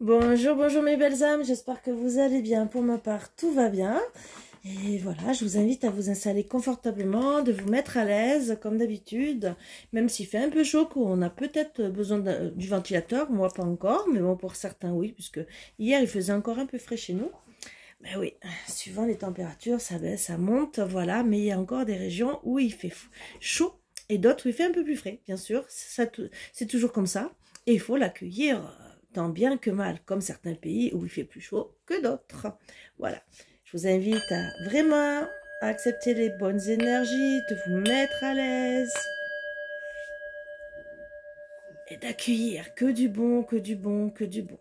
Bonjour, bonjour mes belles âmes, j'espère que vous allez bien. Pour ma part, tout va bien. Et voilà, je vous invite à vous installer confortablement, de vous mettre à l'aise comme d'habitude. Même s'il fait un peu chaud, qu'on a peut-être besoin du ventilateur, moi pas encore, mais bon pour certains oui, puisque hier il faisait encore un peu frais chez nous. Ben oui, suivant les températures, ça baisse, ça monte, voilà, mais il y a encore des régions où il fait chaud et d'autres où il fait un peu plus frais, bien sûr, c'est toujours comme ça. Et il faut l'accueillir tant bien que mal, comme certains pays où il fait plus chaud que d'autres. Voilà, je vous invite à vraiment accepter les bonnes énergies, de vous mettre à l'aise et d'accueillir que du bon, que du bon, que du bon.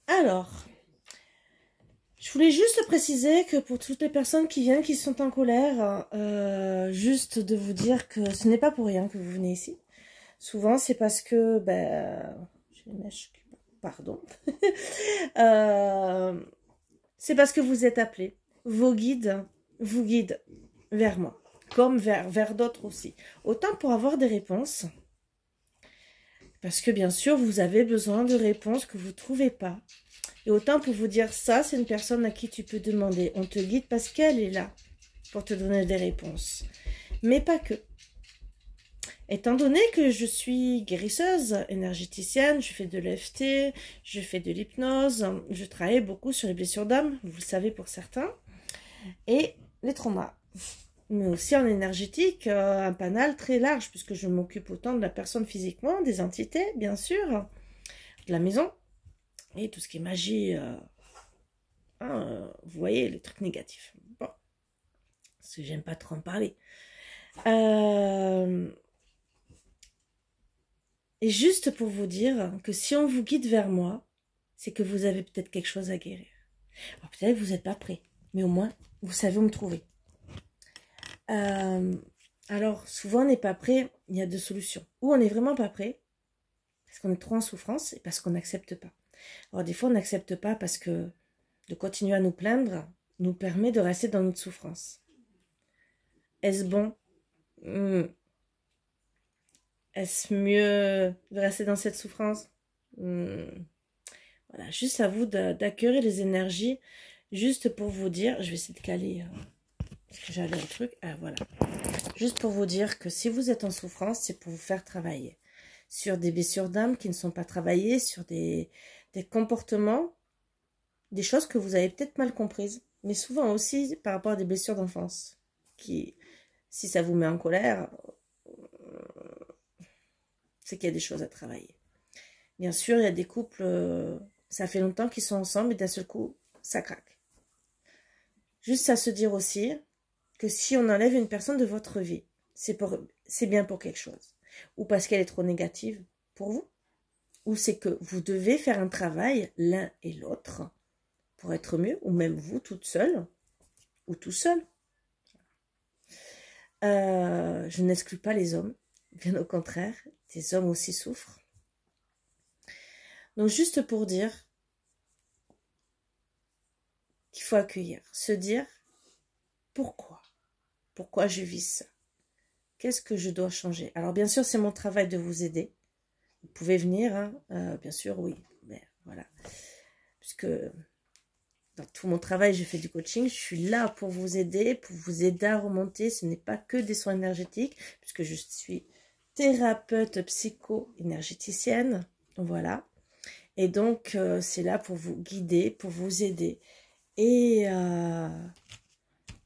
Alors, je voulais juste préciser que pour toutes les personnes qui viennent, qui sont en colère, juste de vous dire que ce n'est pas pour rien que vous venez ici. Souvent, c'est parce que, j'ai les mèches, pardon. C'est parce que vous êtes appelés. Vos guides vous guident vers moi, comme vers d'autres aussi. Autant pour avoir des réponses, parce que bien sûr, vous avez besoin de réponses que vous ne trouvez pas. Et autant pour vous dire ça, c'est une personne à qui tu peux demander. On te guide parce qu'elle est là pour te donner des réponses. Mais pas que. Étant donné que je suis guérisseuse, énergéticienne, je fais de l'EFT, je fais de l'hypnose, je travaille beaucoup sur les blessures d'âme, vous le savez pour certains, et les traumas. Mais aussi en énergétique, un panel très large, puisque je m'occupe autant de la personne physiquement, des entités, bien sûr, de la maison, et tout ce qui est magie, vous voyez, les trucs négatifs. Bon, parce que j'aime pas trop en parler. Et juste pour vous dire que si on vous guide vers moi, c'est que vous avez peut-être quelque chose à guérir. Alors peut-être que vous n'êtes pas prêt, mais au moins, vous savez où me trouver. Alors, souvent, on n'est pas prêt, il y a deux solutions. Ou on n'est vraiment pas prêt, parce qu'on est trop en souffrance, et parce qu'on n'accepte pas. Alors des fois, on n'accepte pas parce que de continuer à nous plaindre nous permet de rester dans notre souffrance. Est-ce bon? Est-ce mieux de rester dans cette souffrance? Voilà, juste à vous d'accueillir les énergies, juste pour vous dire, je vais essayer de caler, parce que j'allais un truc, voilà. Juste pour vous dire que si vous êtes en souffrance, c'est pour vous faire travailler sur des blessures d'âme qui ne sont pas travaillées, sur des comportements, des choses que vous avez peut-être mal comprises, mais souvent aussi par rapport à des blessures d'enfance, qui, si ça vous met en colère, c'est qu'il y a des choses à travailler. Bien sûr, il y a des couples, ça fait longtemps qu'ils sont ensemble et d'un seul coup, ça craque. Juste à se dire aussi que si on enlève une personne de votre vie, c'est bien pour quelque chose. Ou parce qu'elle est trop négative pour vous. Ou c'est que vous devez faire un travail, l'un et l'autre, pour être mieux. Ou même vous, toute seule, ou tout seul. Je n'exclus pas les hommes. Bien au contraire, des hommes aussi souffrent. Donc juste pour dire qu'il faut accueillir, se dire pourquoi je vis ça, qu'est-ce que je dois changer. Alors bien sûr c'est mon travail de vous aider, vous pouvez venir, hein, bien sûr oui, mais voilà, puisque dans tout mon travail je fais du coaching, je suis là pour vous aider à remonter, ce n'est pas que des soins énergétiques, puisque je suis thérapeute psycho-énergéticienne, voilà. Et donc, c'est là pour vous guider, pour vous aider et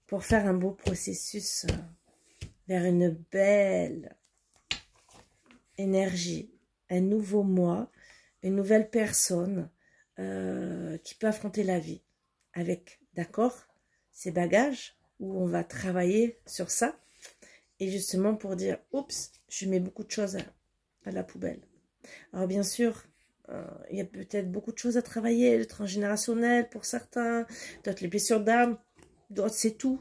pour faire un beau processus vers une belle énergie, un nouveau moi, une nouvelle personne qui peut affronter la vie avec, d'accord, ces bagages où on va travailler sur ça et justement pour dire, oups, je mets beaucoup de choses à la poubelle. Alors bien sûr, il y a peut-être beaucoup de choses à travailler, le transgénérationnel pour certains, d'autres les blessures d'âme, d'autres c'est tout.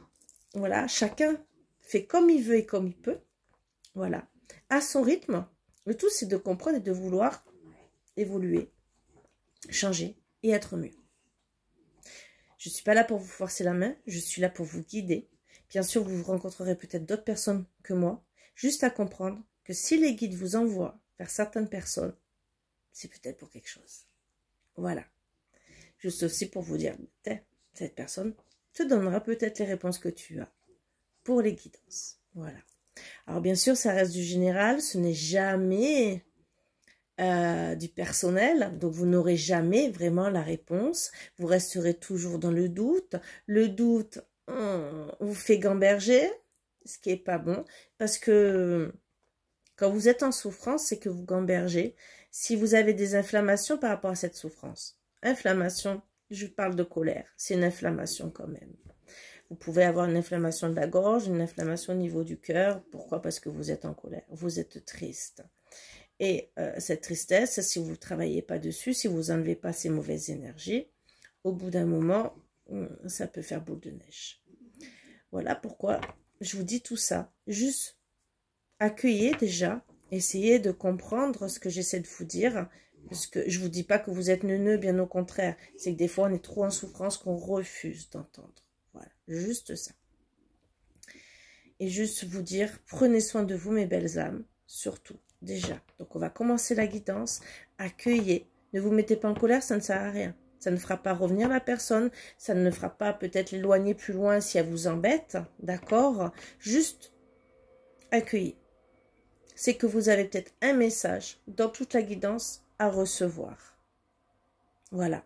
Voilà, chacun fait comme il veut et comme il peut. Voilà, à son rythme. Le tout c'est de comprendre et de vouloir évoluer, changer et être mieux. Je ne suis pas là pour vous forcer la main, je suis là pour vous guider. Bien sûr, vous rencontrerez peut-être d'autres personnes que moi, juste à comprendre que si les guides vous envoient vers certaines personnes, c'est peut-être pour quelque chose. Voilà. Juste aussi pour vous dire, cette personne te donnera peut-être les réponses que tu as pour les guidances. Voilà. Alors bien sûr, ça reste du général, ce n'est jamais du personnel, donc vous n'aurez jamais vraiment la réponse. Vous resterez toujours dans le doute. Le doute vous fait gamberger, ce qui est pas bon, parce que quand vous êtes en souffrance, c'est que vous gambergez. Si vous avez des inflammations par rapport à cette souffrance, inflammation, je parle de colère, c'est une inflammation quand même. Vous pouvez avoir une inflammation de la gorge, une inflammation au niveau du cœur. Pourquoi? Parce que vous êtes en colère, vous êtes triste. Et cette tristesse, si vous ne travaillez pas dessus, si vous n'enlevez pas ces mauvaises énergies, au bout d'un moment, ça peut faire boule de neige. Voilà pourquoi je vous dis tout ça. Juste accueillez déjà, essayez de comprendre ce que j'essaie de vous dire. Parce que je ne vous dis pas que vous êtes neuneux, bien au contraire. C'est que des fois, on est trop en souffrance qu'on refuse d'entendre. Voilà, juste ça. Et juste vous dire, prenez soin de vous, mes belles âmes, surtout, déjà. Donc, on va commencer la guidance. Accueillez. Ne vous mettez pas en colère, ça ne sert à rien. Ça ne fera pas revenir la personne. Ça ne fera pas peut-être l'éloigner plus loin si elle vous embête. D'accord? Juste accueillez. C'est que vous avez peut-être un message dans toute la guidance à recevoir. Voilà.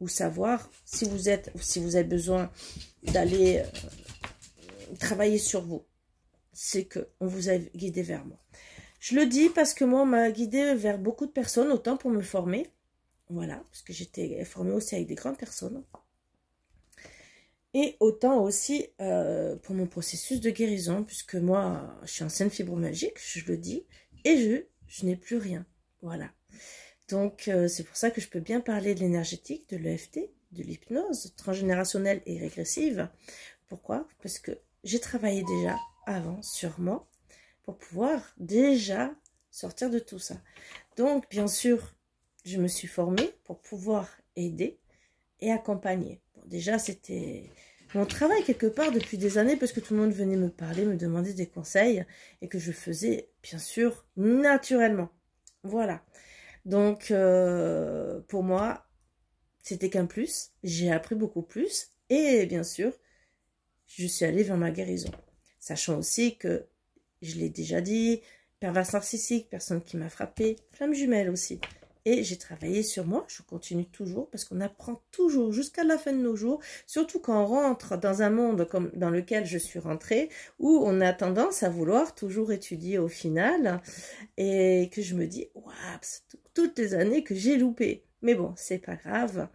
Ou savoir si vous avez besoin d'aller travailler sur vous. C'est que on vous a guidé vers moi. Je le dis parce que moi, on m'a guidé vers beaucoup de personnes, autant pour me former. Voilà, parce que j'étais formée aussi avec des grandes personnes. Et autant aussi pour mon processus de guérison, puisque moi, je suis ancienne fibromyalgique, je le dis, et je n'ai plus rien. Voilà. Donc, c'est pour ça que je peux bien parler de l'énergétique, de l'EFT, de l'hypnose transgénérationnelle et régressive. Pourquoi? Parce que j'ai travaillé déjà avant sur moi pour pouvoir déjà sortir de tout ça. Donc, bien sûr, je me suis formée pour pouvoir aider et accompagner. Bon, déjà, c'était mon travail quelque part depuis des années parce que tout le monde venait me parler, me demander des conseils et que je faisais, bien sûr, naturellement. Voilà. Donc, pour moi, c'était qu'un plus. J'ai appris beaucoup plus et bien sûr, je suis allée vers ma guérison. Sachant aussi que, je l'ai déjà dit, pervers narcissique, personne qui m'a frappée, flamme jumelle aussi. Et j'ai travaillé sur moi, je continue toujours, parce qu'on apprend toujours jusqu'à la fin de nos jours, surtout quand on rentre dans un monde comme dans lequel je suis rentrée, où on a tendance à vouloir toujours étudier au final, et que je me dis, waouh, c'est toutes les années que j'ai loupé. Mais bon, c'est pas grave,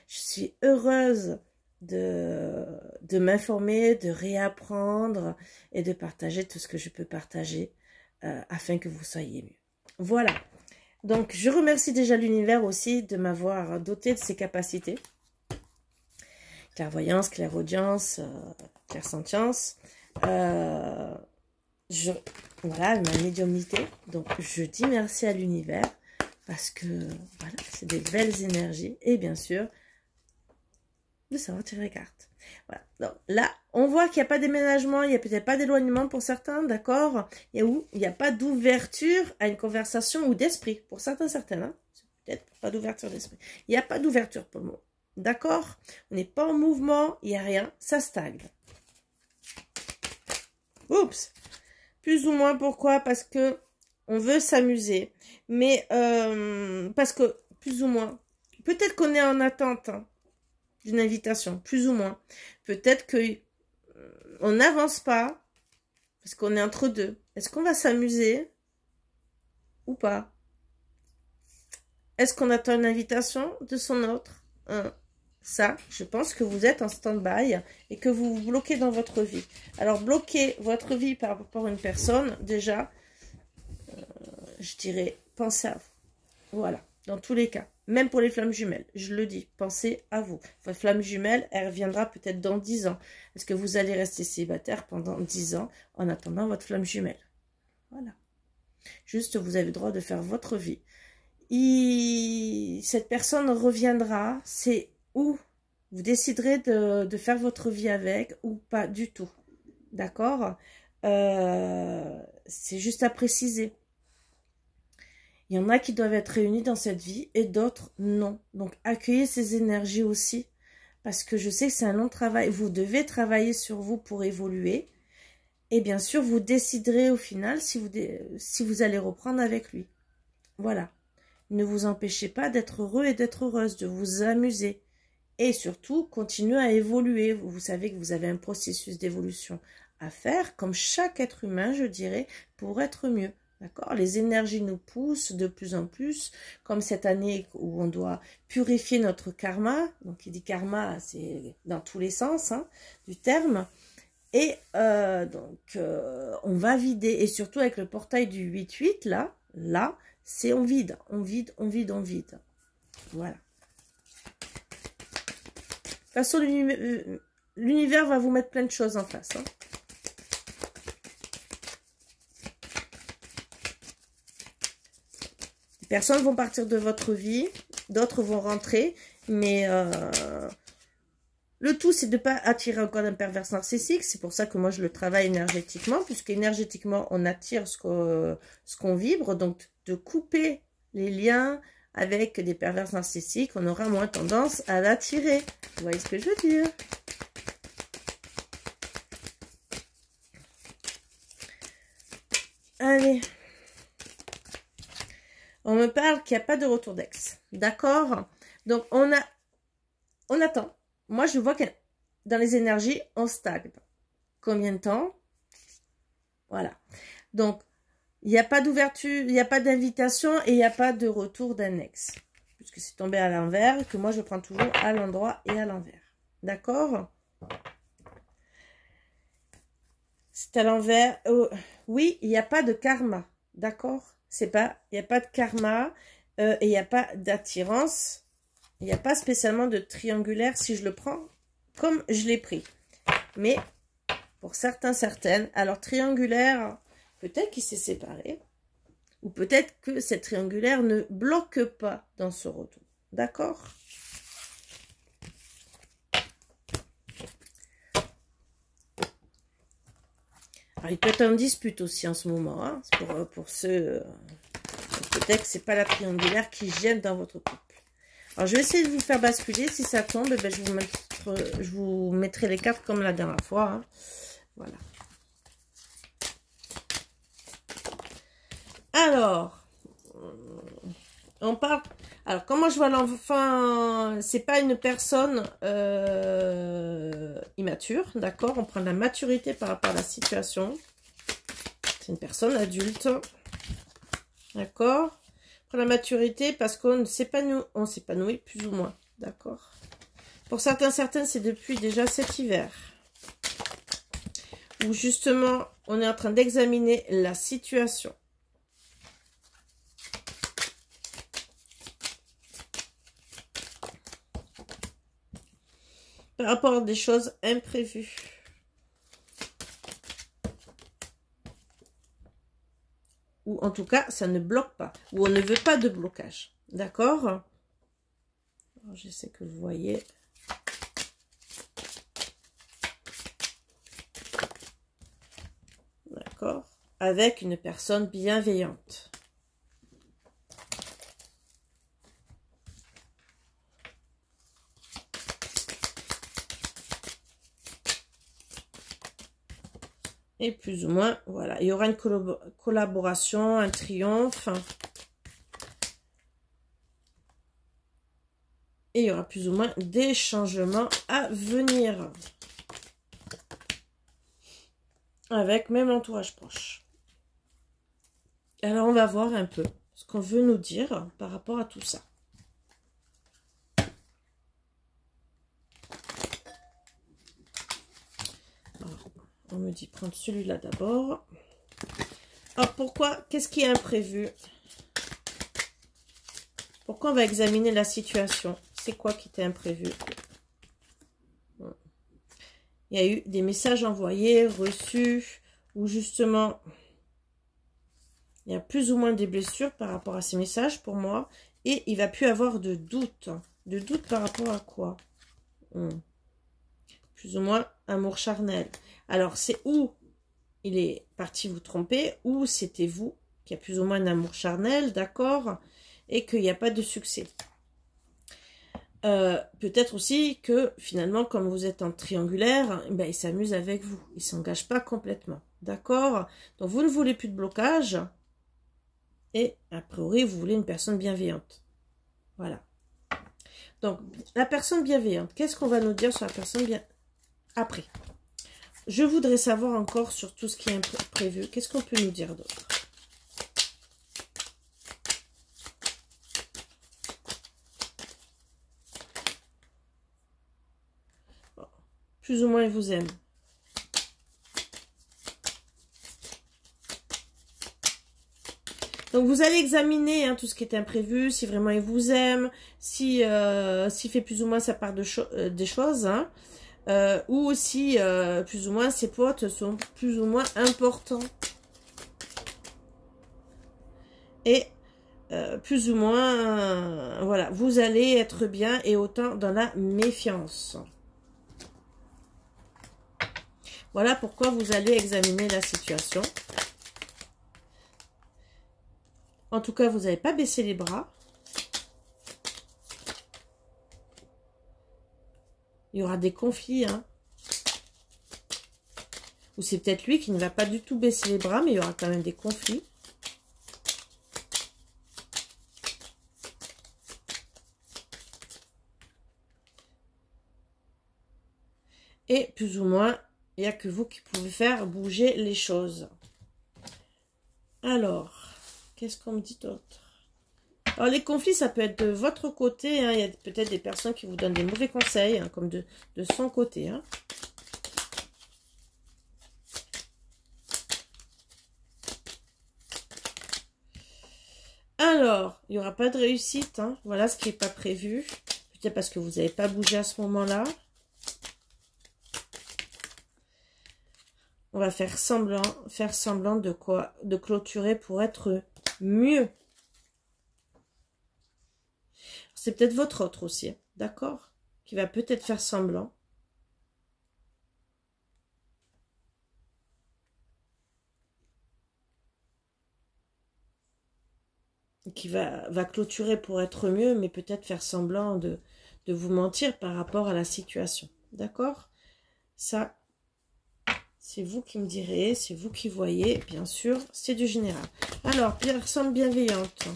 je suis heureuse de m'informer, de réapprendre et de partager tout ce que je peux partager afin que vous soyez mieux. Voilà. Donc, je remercie déjà l'univers aussi de m'avoir doté de ces capacités. Clairvoyance, clairaudience, clairsentience. Voilà, ma médiumnité. Donc, je dis merci à l'univers parce que, voilà, c'est des belles énergies. Et bien sûr, de savoir tirer les cartes. Voilà. Donc, là, on voit qu'il n'y a pas déménagement, il n'y a peut-être pas d'éloignement pour certains, d'accord? Il n'y a pas d'ouverture à une conversation ou d'esprit. Pour certains, certaines, hein? Peut-être pas d'ouverture d'esprit. Il n'y a pas d'ouverture pour le moment. D'accord? On n'est pas en mouvement, il n'y a rien, ça stagne. Oups! Plus ou moins, pourquoi? Parce que on veut s'amuser. Mais, parce que, plus ou moins, peut-être qu'on est en attente, hein, d'une invitation, plus ou moins. Peut-être que on n'avance pas, parce qu'on est entre deux. Est-ce qu'on va s'amuser ou pas? Est-ce qu'on attend une invitation de son autre? Ça, je pense que vous êtes en stand-by et que vous vous bloquez dans votre vie. Alors, bloquer votre vie par rapport à une personne, déjà, je dirais, pensez à vous. Voilà, dans tous les cas. Même pour les flammes jumelles, je le dis, pensez à vous. Votre flamme jumelle, elle reviendra peut-être dans 10 ans. Est-ce que vous allez rester célibataire pendant 10 ans en attendant votre flamme jumelle? Voilà. Juste, vous avez le droit de faire votre vie. Cette personne reviendra, c'est où vous déciderez de faire votre vie avec ou pas du tout. D'accord? c'est juste à préciser. Il y en a qui doivent être réunis dans cette vie et d'autres non. Donc accueillez ces énergies aussi, parce que je sais que c'est un long travail. Vous devez travailler sur vous pour évoluer. Et bien sûr, vous déciderez au final si vous allez reprendre avec lui. Voilà. Ne vous empêchez pas d'être heureux et d'être heureuse, de vous amuser. Et surtout, continuez à évoluer. Vous savez que vous avez un processus d'évolution à faire, comme chaque être humain, je dirais, pour être mieux. D'accord? Les énergies nous poussent de plus en plus, comme cette année où on doit purifier notre karma. Donc, il dit karma, c'est dans tous les sens hein, du terme. Et on va vider. Et surtout avec le portail du 8-8, là, c'est on vide, on vide, on vide, on vide. Voilà. De toute façon, l'univers va vous mettre plein de choses en face. Hein. Des personnes vont partir de votre vie, d'autres vont rentrer, mais le tout, c'est de ne pas attirer encore un pervers narcissique. C'est pour ça que moi, je le travaille énergétiquement, puisque énergétiquement, on attire ce qu'on vibre. Donc, de couper les liens avec des pervers narcissiques, on aura moins tendance à l'attirer. Vous voyez ce que je veux dire? Allez. On me parle qu'il n'y a pas de retour d'ex. D'accord? Donc, on attend. Moi, je vois que dans les énergies, on stagne. Combien de temps? Voilà. Donc, il n'y a pas d'ouverture, il n'y a pas d'invitation et il n'y a pas de retour d'un ex. Puisque c'est tombé à l'envers, que moi, je prends toujours à l'endroit et à l'envers. D'accord? C'est à l'envers. Oui, il n'y a pas de karma. D'accord? Il n'y a pas de karma et il n'y a pas d'attirance. Il n'y a pas spécialement de triangulaire si je le prends comme je l'ai pris. Mais pour certains, certaines, alors triangulaire, peut-être qu'il s'est séparé. Ou peut-être que cette triangulaire ne bloque pas dans ce retour. D'accord? Alors, il peut être en dispute aussi en ce moment. Hein, pour ceux... peut-être que ce n'est pas la triangulaire qui gêne dans votre couple. Alors, je vais essayer de vous faire basculer. Si ça tombe, ben, je vous mettrai les cartes comme la dernière fois. Hein. Voilà. Alors, on parle... Alors, comment je vois l'enfant? C'est pas une personne immature, d'accord? On prend la maturité par rapport à la situation. C'est une personne adulte, d'accord? On prend la maturité parce qu'on s'épanouit plus ou moins, d'accord? Pour certains, certaines, c'est depuis déjà cet hiver. Où justement, on est en train d'examiner la situation. Par rapport à des choses imprévues. Ou en tout cas, ça ne bloque pas. Ou on ne veut pas de blocage. D'accord? J'essaie que vous voyez. D'accord? Avec une personne bienveillante. Et plus ou moins, voilà. Il y aura une collaboration, un triomphe. Et il y aura plus ou moins des changements à venir. Avec même l'entourage proche. Alors, on va voir un peu ce qu'on veut nous dire par rapport à tout ça. On me dit prendre celui-là d'abord. Alors pourquoi? Qu'est-ce qui est imprévu? Pourquoi on va examiner la situation? C'est quoi qui était imprévu? Il y a eu des messages envoyés, reçus, où justement, il y a plus ou moins des blessures par rapport à ces messages pour moi. Et il ne va plus avoir de doute. De doute par rapport à quoi? Plus ou moins amour charnel. Alors, c'est où il est parti vous tromper, ou c'était vous qui a plus ou moins un amour charnel, d'accord, et qu'il n'y a pas de succès. Peut-être aussi que finalement, comme vous êtes en triangulaire, ben, il s'amuse avec vous, il ne s'engage pas complètement, d'accord. Donc vous ne voulez plus de blocage, et a priori, vous voulez une personne bienveillante. Voilà. Donc, la personne bienveillante, qu'est-ce qu'on va nous dire sur la personne bien après? Je voudrais savoir encore sur tout ce qui est prévu. Qu'est-ce qu'on peut nous dire d'autre? Bon, plus ou moins, il vous aime. Donc, vous allez examiner hein, tout ce qui est imprévu, si vraiment il vous aime, si s'il fait plus ou moins sa part de des choses, hein, ou si plus ou moins ses potes sont plus ou moins importants. Et plus ou moins, voilà, vous allez être bien et autant dans la méfiance. Voilà pourquoi vous allez examiner la situation. En tout cas, vous n'avez pas baissé les bras. Il y aura des conflits, hein. Ou c'est peut-être lui qui ne va pas du tout baisser les bras, mais il y aura quand même des conflits. Et plus ou moins, il n'y a que vous qui pouvez faire bouger les choses. Alors, qu'est-ce qu'on me dit d'autre? Alors, les conflits, ça peut être de votre côté. Hein. Il y a peut-être des personnes qui vous donnent des mauvais conseils, hein, comme de son côté. Hein. Alors, il n'y aura pas de réussite. Hein. Voilà ce qui n'est pas prévu. Peut-être parce que vous n'avez pas bougé à ce moment-là. On va faire semblant de quoi? De clôturer pour être mieux. C'est peut-être votre autre aussi, d'accord? Qui va peut-être faire semblant. Qui va clôturer pour être mieux, mais peut-être faire semblant de vous mentir par rapport à la situation. D'accord? Ça, c'est vous qui me direz, c'est vous qui voyez, bien sûr, c'est du général. Alors, personne bienveillante.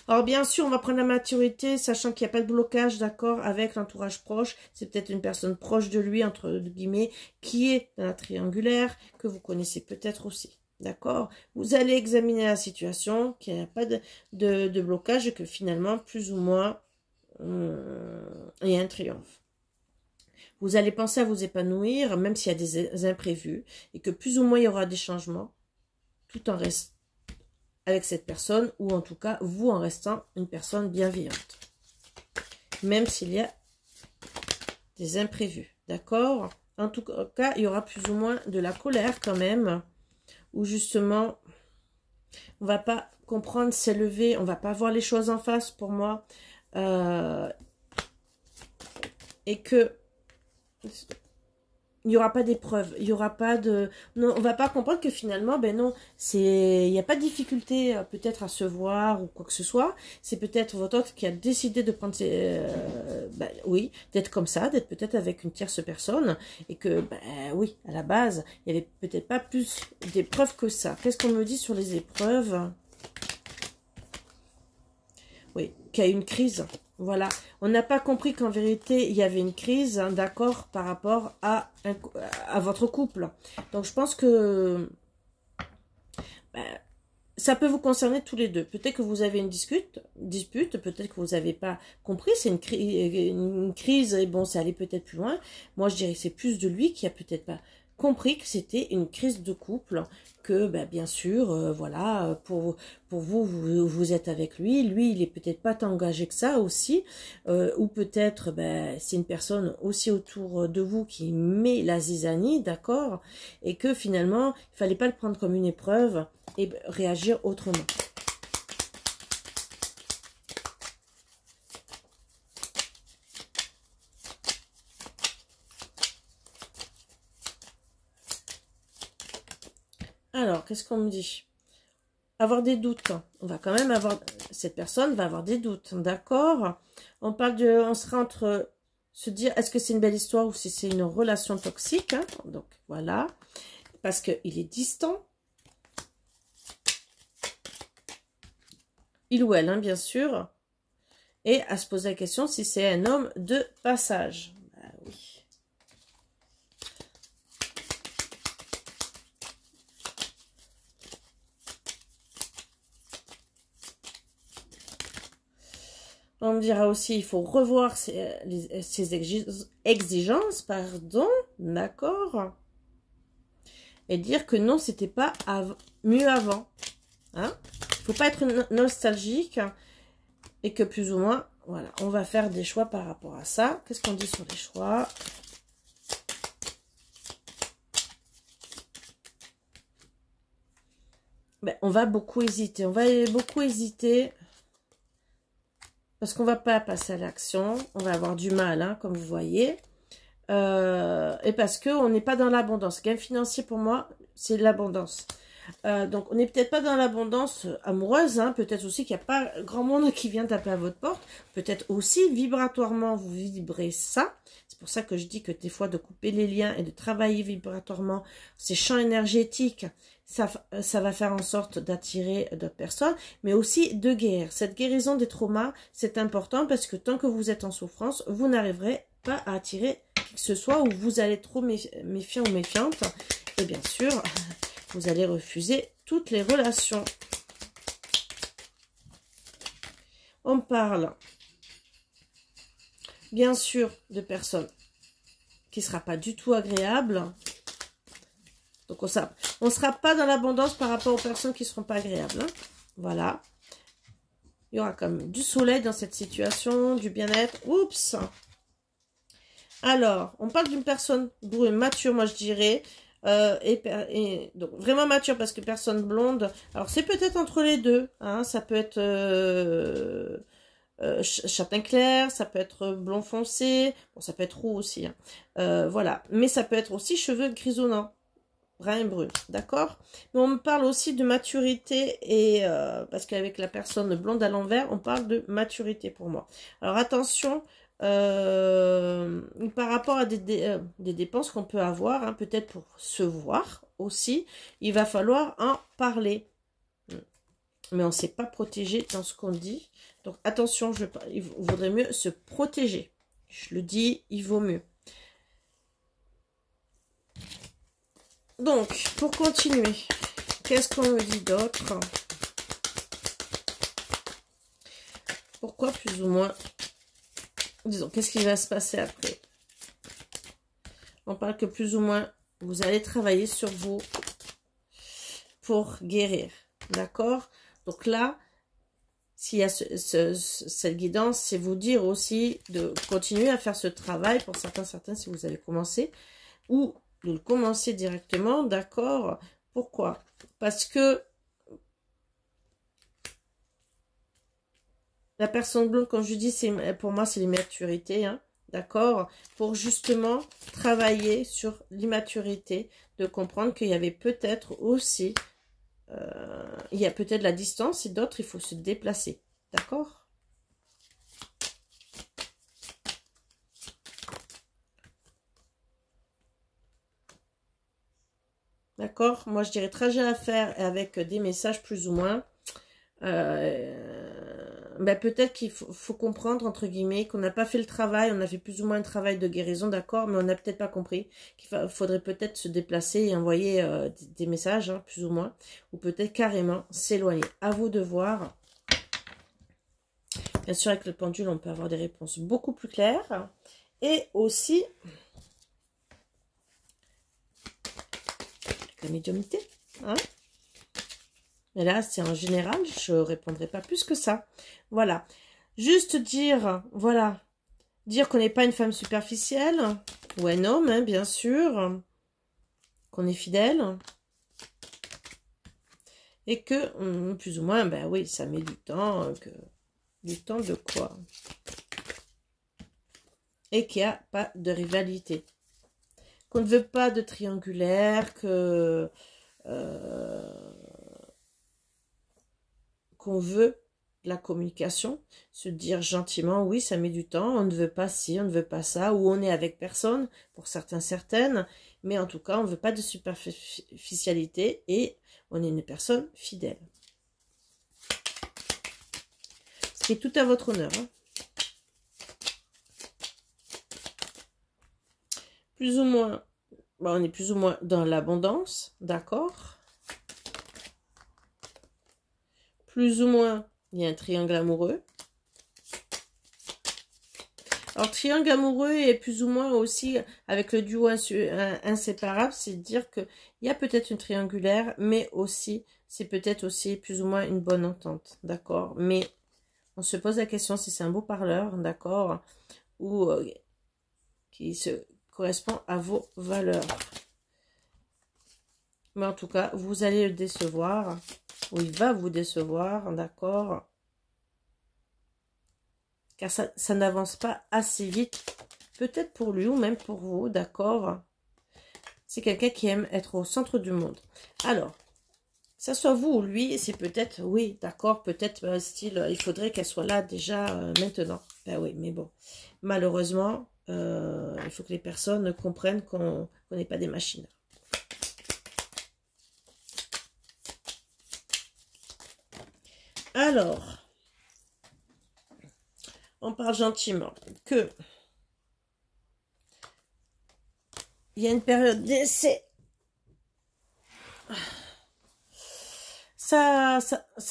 Alors, bien sûr, on va prendre la maturité, sachant qu'il n'y a pas de blocage, d'accord, avec l'entourage proche. C'est peut-être une personne proche de lui, entre guillemets, qui est dans la triangulaire, que vous connaissez peut-être aussi. D'accord? Vous allez examiner la situation, qu'il n'y a pas de blocage et que finalement, plus ou moins, il y a un triomphe. Vous allez penser à vous épanouir, même s'il y a des imprévus, et que plus ou moins il y aura des changements, tout en restant avec cette personne, ou en tout cas, vous en restant une personne bienveillante. Même s'il y a des imprévus. D'accord? En tout cas, il y aura plus ou moins de la colère quand même, où justement, on va pas comprendre, s'élever, on va pas voir les choses en face pour moi, et que il n'y aura pas d'épreuve, il n'y aura pas de... Non, on va pas comprendre que finalement, ben non, il n'y a pas de difficulté peut-être à se voir ou quoi que ce soit. C'est peut-être votre autre qui a décidé de prendre ben, oui, d'être comme ça, d'être peut-être avec une tierce personne. Et que, ben oui, à la base, il n'y avait peut-être pas plus d'épreuves que ça. Qu'est-ce qu'on me dit sur les épreuves? Oui, qu'il y a une crise. Voilà, on n'a pas compris qu'en vérité, il y avait une crise, hein, d'accord, par rapport à votre couple. Donc, je pense que ça peut vous concerner tous les deux. Peut-être que vous avez une dispute, peut-être que vous n'avez pas compris, c'est une crise, et bon, ça allait peut-être plus loin. Moi, je dirais que c'est plus de lui qui a peut-être pas compris que c'était une crise de couple, que ben, bien sûr, voilà, pour vous, vous êtes avec lui, il est peut-être pas tant engagé que ça aussi, ou peut-être ben, c'est une personne aussi autour de vous qui met la zizanie, d'accord, et que finalement, il fallait pas le prendre comme une épreuve et réagir autrement. qu'est-ce qu'on me dit? Avoir des doutes. On va quand même avoir... Cette personne va avoir des doutes, d'accord? On parle de... On sera entre... Se dire, est-ce que c'est une belle histoire ou si c'est une relation toxique, hein? Donc, voilà. Parce qu'il est distant. Il ou elle, hein, bien sûr. Et à se poser la question si c'est un homme de passage. Bah oui. On me dira aussi, il faut revoir ses exigences, pardon, d'accord. Et dire que non, c'était pas mieux avant. Hein? Il ne faut pas être nostalgique. Et que plus ou moins, voilà, on va faire des choix par rapport à ça. Qu'est-ce qu'on dit sur les choix? Ben, on va beaucoup hésiter. On va beaucoup hésiter. Parce qu'on ne va pas passer à l'action. On va avoir du mal, hein, comme vous voyez. Et parce qu'on n'est pas dans l'abondance. Gain financier, pour moi, c'est l'abondance. Donc, on n'est peut-être pas dans l'abondance amoureuse. Hein, peut-être aussi qu'il n'y a pas grand monde qui vient taper à votre porte. Peut-être aussi, vibratoirement, vous vibrez ça. C'est pour ça que je dis que des fois, de couper les liens et de travailler vibratoirement ces champs énergétiques, ça va faire en sorte d'attirer d'autres personnes, mais aussi de guérir. Cette guérison des traumas, c'est important parce que tant que vous êtes en souffrance, vous n'arriverez pas à attirer qui que ce soit ou vous allez trop méfiant ou méfiante. Et bien sûr, vous allez refuser toutes les relations. On parle, bien sûr, de personnes qui ne sera pas du tout agréables. Donc, on ne sera pas dans l'abondance par rapport aux personnes qui ne seront pas agréables. Hein. Voilà. Il y aura comme du soleil dans cette situation, du bien-être. Oups! Alors, on parle d'une personne mature, moi je dirais. Et donc, vraiment mature parce que personne blonde. Alors, c'est peut-être entre les deux. Hein, ça peut être châtain clair, ça peut être blond foncé. Bon, ça peut être roux aussi. Hein. Voilà. Mais ça peut être aussi cheveux grisonnants. Brun et brun, d'accord? Mais on me parle aussi de maturité et parce qu'avec la personne blonde à l'envers, on parle de maturité pour moi. Alors attention, par rapport à des dépenses qu'on peut avoir, hein, peut-être pour se voir aussi, il va falloir en parler. Mais on ne s'est pas protégé dans ce qu'on dit. Donc attention, il vaudrait mieux se protéger. Je le dis, il vaut mieux. Donc, pour continuer, qu'est-ce qu'on me dit d'autre? Pourquoi plus ou moins? Disons, qu'est-ce qui va se passer après? On parle que plus ou moins, vous allez travailler sur vous pour guérir. D'accord? Donc là, s'il y a cette guidance, c'est vous dire aussi de continuer à faire ce travail, pour certains si vous avez commencé, ou de le commencer directement, d'accord? Pourquoi? Parce que la personne blonde, comme je dis, pour moi, c'est l'immaturité, hein, d'accord? Pour justement travailler sur l'immaturité, de comprendre qu'il y avait peut-être aussi, il y a peut-être la distance et d'autres, il faut se déplacer, d'accord? D'accord? Moi, je dirais trajet à faire avec des messages plus ou moins. Ben peut-être qu'il faut comprendre, entre guillemets, qu'on n'a pas fait le travail. On a fait plus ou moins un travail de guérison, d'accord? Mais on n'a peut-être pas compris qu'il faudrait peut-être se déplacer et envoyer des messages, hein, plus ou moins. Ou peut-être carrément s'éloigner. À vous de voir. Bien sûr, avec le pendule, on peut avoir des réponses beaucoup plus claires. Et aussi... la médiumnité, hein. Mais là, c'est en général, je ne répondrai pas plus que ça. Voilà. Juste dire, voilà, dire qu'on n'est pas une femme superficielle, ou un homme, hein, bien sûr, qu'on est fidèle, et que, plus ou moins, ben oui, ça met du temps, du temps de quoi? Et qu'il n'y a pas de rivalité. Qu'on ne veut pas de triangulaire, que qu'on veut la communication, se dire gentiment, oui, ça met du temps, on ne veut pas ci, on ne veut pas ça, ou on est avec personne, pour certains, certaines, mais en tout cas, on ne veut pas de superficialité et on est une personne fidèle. Ce qui est tout à votre honneur. Hein. Plus ou moins, bon, on est plus ou moins dans l'abondance, d'accord? Plus ou moins, il y a un triangle amoureux. Alors, triangle amoureux est plus ou moins aussi avec le duo inséparable, c'est dire qu'il y a peut-être une triangulaire, mais aussi, c'est peut-être aussi plus ou moins une bonne entente, d'accord? Mais on se pose la question si c'est un beau parleur, d'accord? Ou qui se correspond à vos valeurs. Mais en tout cas, vous allez le décevoir, ou il va vous décevoir, d'accord? Car ça n'avance pas assez vite, peut-être pour lui ou même pour vous, d'accord? C'est quelqu'un qui aime être au centre du monde. Alors, que ce soit vous ou lui, c'est peut-être, oui, d'accord, peut-être style, il faudrait qu'elle soit là déjà maintenant. Ben oui, mais bon, malheureusement, il faut que les personnes comprennent qu'on n'est pas des machines. Alors, on parle gentiment que il y a une période d'essai. Ça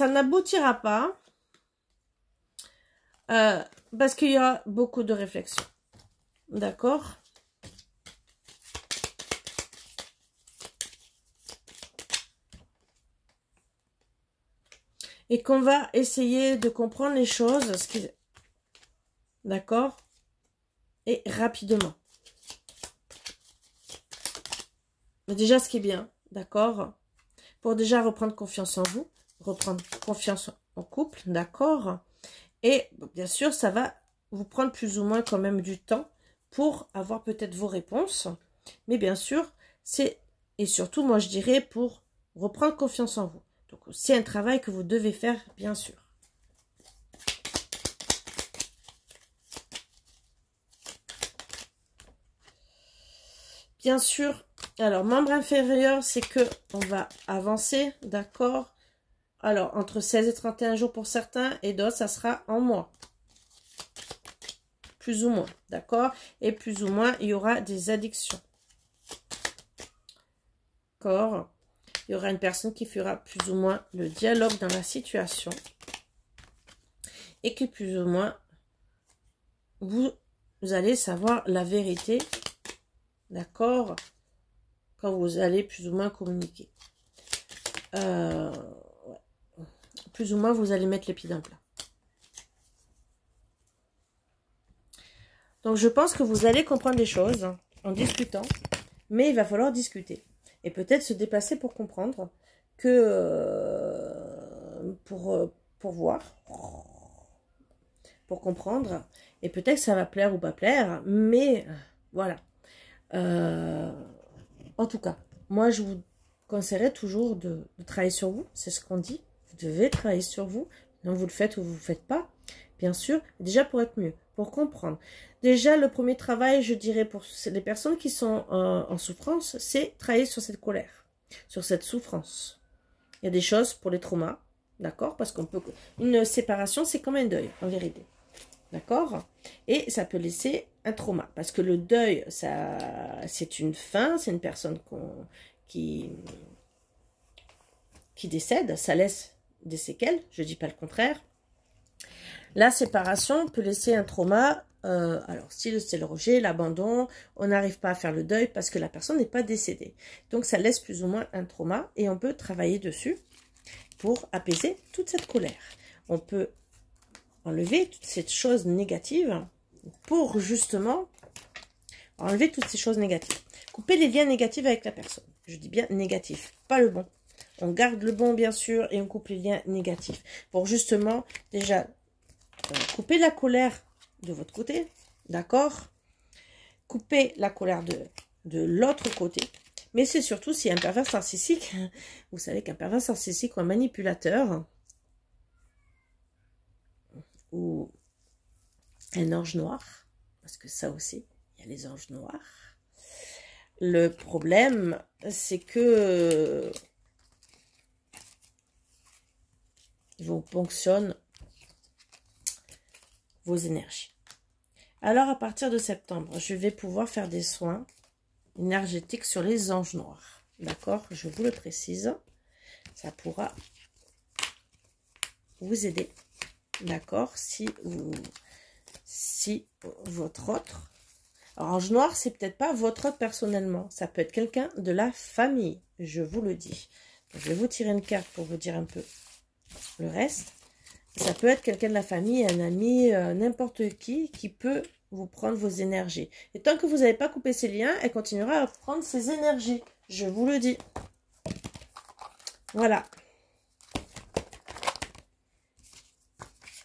n'aboutira pas parce qu'il y aura beaucoup de réflexion. D'accord? Et qu'on va essayer de comprendre les choses, d'accord? Et rapidement. Mais déjà, ce qui est bien, d'accord? Pour déjà reprendre confiance en vous, reprendre confiance en couple, d'accord? Et bien sûr, ça va vous prendre plus ou moins quand même du temps pour avoir peut-être vos réponses. Mais bien sûr, c'est, et surtout, moi je dirais, pour reprendre confiance en vous. Donc, c'est un travail que vous devez faire, bien sûr. Bien sûr, alors, membre inférieur, c'est que on va avancer, d'accord? Alors, entre 16 et 31 jours pour certains, et d'autres, ça sera en mois. Plus ou moins, d'accord? Et plus ou moins, il y aura des addictions. D'accord? Il y aura une personne qui fera plus ou moins le dialogue dans la situation. Et que plus ou moins, vous allez savoir la vérité, d'accord? Quand vous allez plus ou moins communiquer. Plus ou moins, vous allez mettre les pieds dans le plat. Donc, je pense que vous allez comprendre les choses en discutant, mais il va falloir discuter. Et peut-être se déplacer pour comprendre que... pour voir, pour comprendre. Et peut-être que ça va plaire ou pas plaire, mais voilà. En tout cas, moi, je vous conseillerais toujours de travailler sur vous. C'est ce qu'on dit. Vous devez travailler sur vous. Donc, vous le faites ou vous ne le faites pas. Bien sûr, déjà pour être mieux, pour comprendre. Déjà, le premier travail, je dirais, pour les personnes qui sont en souffrance, c'est travailler sur cette colère, sur cette souffrance. Il y a des choses pour les traumas, d'accord? Parce qu'on peut... Une séparation, c'est comme un deuil, en vérité. D'accord? Et ça peut laisser un trauma. Parce que le deuil, c'est une fin, c'est une personne qui décède, ça laisse des séquelles, je ne dis pas le contraire. La séparation peut laisser un trauma, alors style c'est le rejet, l'abandon, on n'arrive pas à faire le deuil parce que la personne n'est pas décédée. Donc ça laisse plus ou moins un trauma et on peut travailler dessus pour apaiser toute cette colère. On peut enlever toutes ces choses négatives pour justement enlever toutes ces choses négatives. Couper les liens négatifs avec la personne. Je dis bien négatif, pas le bon. On garde le bon bien sûr et on coupe les liens négatifs pour justement déjà couper la colère de votre côté, d'accord? Couper la colère de l'autre côté Mais c'est surtout si un pervers narcissique, vous savez qu'un pervers narcissique ou un manipulateur, ou un ange noir, parce que ça aussi, il y a les anges noirs. Le problème, c'est que ils vous ponctionnent vos énergies. Alors, à partir de septembre, je vais pouvoir faire des soins énergétiques sur les anges noirs. D'accord? Je vous le précise. Ça pourra vous aider. D'accord? Si votre autre... Alors, ange noir, c'est peut-être pas votre autre personnellement. Ça peut être quelqu'un de la famille. Je vous le dis. Donc, je vais vous tirer une carte pour vous dire un peu le reste. Ça peut être quelqu'un de la famille, un ami, n'importe qui peut vous prendre vos énergies. Et tant que vous n'avez pas coupé ces liens, elle continuera à prendre ses énergies. Je vous le dis. Voilà.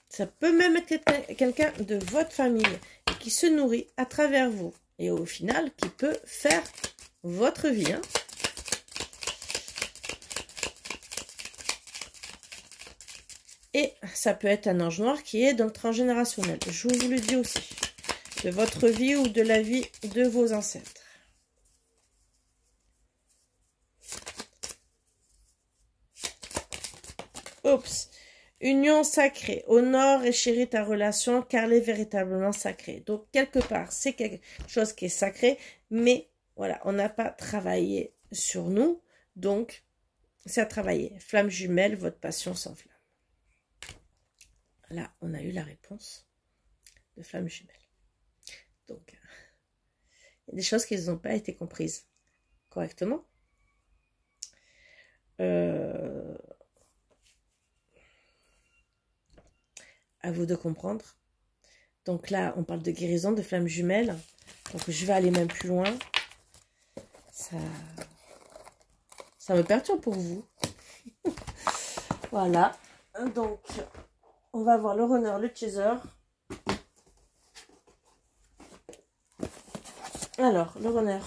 Ça peut même être quelqu'un de votre famille et qui se nourrit à travers vous. Et au final, qui peut faire votre vie. Hein. Et ça peut être un ange noir qui est dans le transgénérationnel. Je vous le dis aussi. De votre vie ou de la vie de vos ancêtres. Oups. Union sacrée. Honore et chéris ta relation car elle est véritablement sacrée. Donc, quelque part, c'est quelque chose qui est sacré. Mais, voilà, on n'a pas travaillé sur nous. Donc, c'est à travailler. Flamme jumelle, votre passion s'enflamme. Là, on a eu la réponse de flamme jumelle. Donc, il y a des choses qui n'ont pas été comprises correctement. À vous de comprendre. Donc là, on parle de guérison, de flamme jumelle. Donc, je vais aller même plus loin. Ça me perturbe pour vous. Voilà. Donc... on va voir le runner, le chaser. Alors, le runner.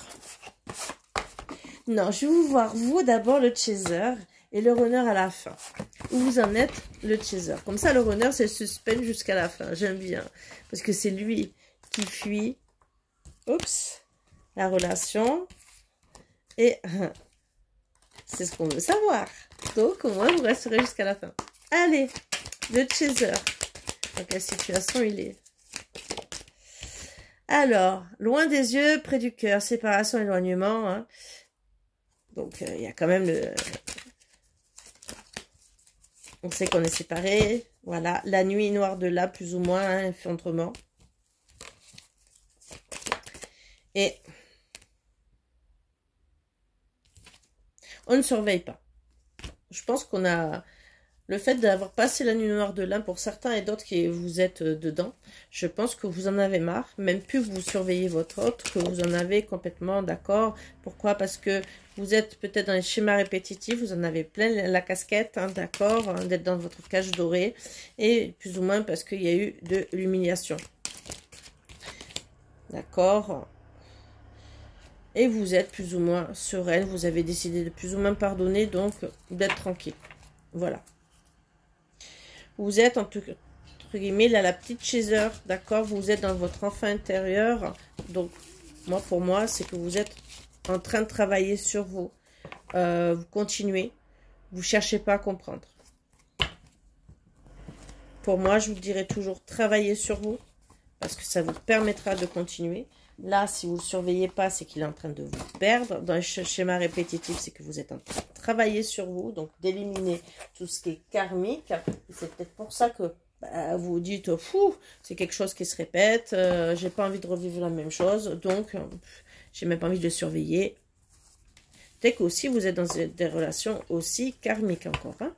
Non, je vais vous voir, vous d'abord, le chaser. Et le runner à la fin. Où vous en êtes, le chaser. Comme ça, le runner, c'est le suspense jusqu'à la fin. J'aime bien. Parce que c'est lui qui fuit. Oups. La relation. Et c'est ce qu'on veut savoir. Donc, au moins, vous resterez jusqu'à la fin. Allez. Le chaser. Dans quelle situation il est? Alors, loin des yeux, près du cœur, séparation, éloignement. Hein. Donc, il y a quand même le... on sait qu'on est séparés. Voilà, la nuit noire de là, plus ou moins, hein, effondrement. Et on ne surveille pas. Je pense qu'on a... le fait d'avoir passé la nuit noire de l'un pour certains et d'autres qui vous êtes dedans, je pense que vous en avez marre, même plus vous surveillez votre autre, que vous en avez complètement d'accord. Pourquoi? Parce que vous êtes peut-être dans les schémas répétitifs, vous en avez plein la casquette, hein, d'accord, hein, d'être dans votre cage dorée, et plus ou moins parce qu'il y a eu de l'humiliation. D'accord? Et vous êtes plus ou moins sereine, vous avez décidé de plus ou moins pardonner, donc d'être tranquille. Voilà. Vous êtes, entre guillemets, là, la petite chaser, d'accord? Vous êtes dans votre enfant intérieur. Donc, pour moi, c'est que vous êtes en train de travailler sur vous. Vous continuez. Vous ne cherchez pas à comprendre. Pour moi, je vous dirais toujours, travailler sur vous. Parce que ça vous permettra de continuer. Là, si vous ne le surveillez pas, c'est qu'il est en train de vous perdre. Dans le schéma répétitif, c'est que vous êtes en train de travailler sur vous. Donc, d'éliminer tout ce qui est karmique. C'est peut-être pour ça que vous vous dites, fou, c'est quelque chose qui se répète. J'ai pas envie de revivre la même chose. Donc, j'ai même pas envie de le surveiller. Peut-être qu'aussi, vous êtes dans des relations aussi karmiques encore. Hein.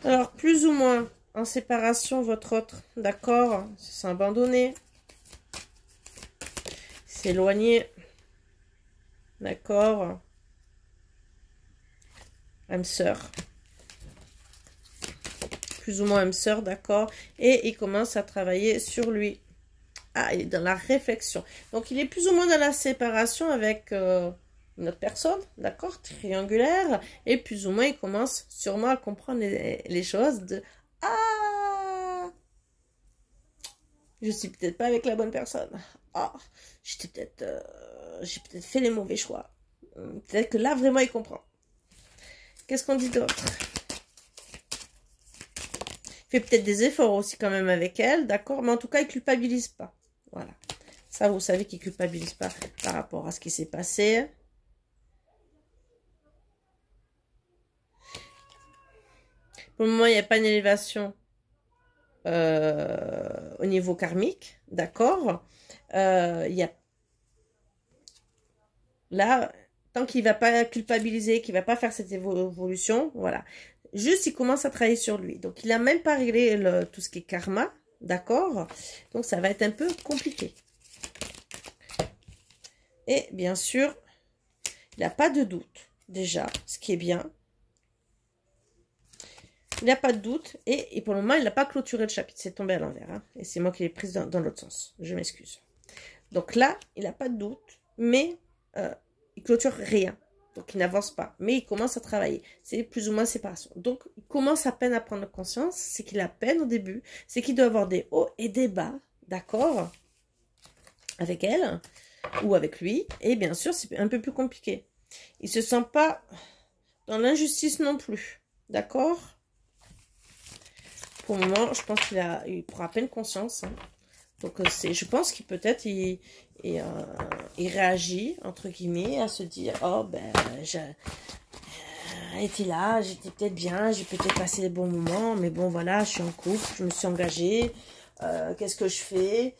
Alors, plus ou moins en séparation, votre autre, d'accord, c'est abandonné, c'est éloigné, d'accord, âme sœur, plus ou moins âme sœur, d'accord? Et il commence à travailler sur lui. Ah, il est dans la réflexion. Donc, il est plus ou moins dans la séparation avec une autre personne, d'accord? Triangulaire. Et plus ou moins, il commence sûrement à comprendre les choses de... Ah, je suis peut-être pas avec la bonne personne. Ah, j'ai peut-être fait les mauvais choix. Peut-être que là, vraiment, il comprend. Qu'est-ce qu'on dit d'autre? Il fait peut-être des efforts aussi quand même avec elle, d'accord? Mais en tout cas, il culpabilise pas. Voilà. Ça, vous savez qu'il culpabilise pas par rapport à ce qui s'est passé. Pour le moment, il n'y a pas une élévation au niveau karmique, d'accord? Il y a... Là, tant qu'il ne va pas culpabiliser, qu'il ne va pas faire cette évolution, voilà. Juste, il commence à travailler sur lui. Donc, il n'a même pas réglé tout ce qui est karma, d'accord? Donc, ça va être un peu compliqué. Et bien sûr, il n'a pas de doute, déjà, ce qui est bien. Il n'a pas de doute. Et pour le moment, il n'a pas clôturé le chapitre. C'est tombé à l'envers. Hein, et c'est moi qui l'ai prise dans l'autre sens. Je m'excuse. Donc là, il n'a pas de doute. Mais il clôture rien. Donc, il n'avance pas. Mais il commence à travailler. C'est plus ou moins séparation. Donc, il commence à peine à prendre conscience. C'est qu'il a peine au début. C'est qu'il doit avoir des hauts et des bas. D'accord? Avec elle. Ou avec lui. Et bien sûr, c'est un peu plus compliqué. Il ne se sent pas dans l'injustice non plus. D'accord? Pour le moment, je pense qu'il prend à peine conscience. Hein. Donc, je pense qu'il peut-être, il réagit, entre guillemets, à se dire, oh, ben, été là, j'étais peut-être bien, j'ai peut-être passé des bons moments, mais bon, voilà, je suis en couple, je me suis engagée, qu'est-ce que je fais?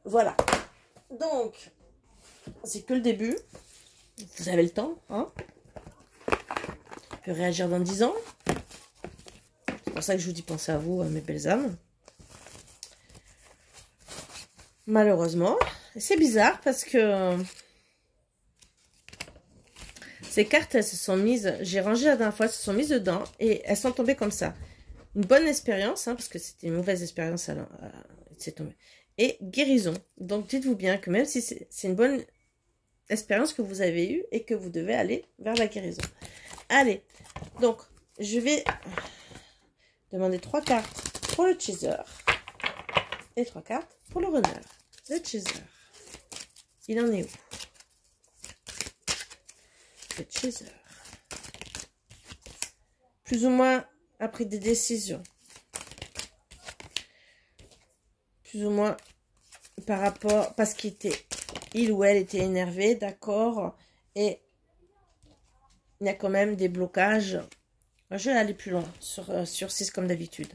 Voilà. Donc, c'est que le début. Vous avez le temps, hein? On peut réagir dans 10 ans. C'est pour ça que je vous dis pensez à vous, mes belles âmes. Malheureusement, c'est bizarre parce que ces cartes, elles se sont mises, j'ai rangé la dernière fois, elles se sont mises dedans et elles sont tombées comme ça. Une bonne expérience, hein, parce que c'était une mauvaise expérience, c'est tombé. Et guérison. Donc dites-vous bien que même si c'est une bonne expérience que vous avez eue et que vous devez aller vers la guérison. Allez, donc je vais demander 3 cartes pour le chaser et 3 cartes pour le runner. Le chaser, il en est où? Le chaser, plus ou moins a pris des décisions, plus ou moins par rapport, parce il ou elle était énervé, d'accord, et il y a quand même des blocages. Je vais aller plus loin sur 6 comme d'habitude.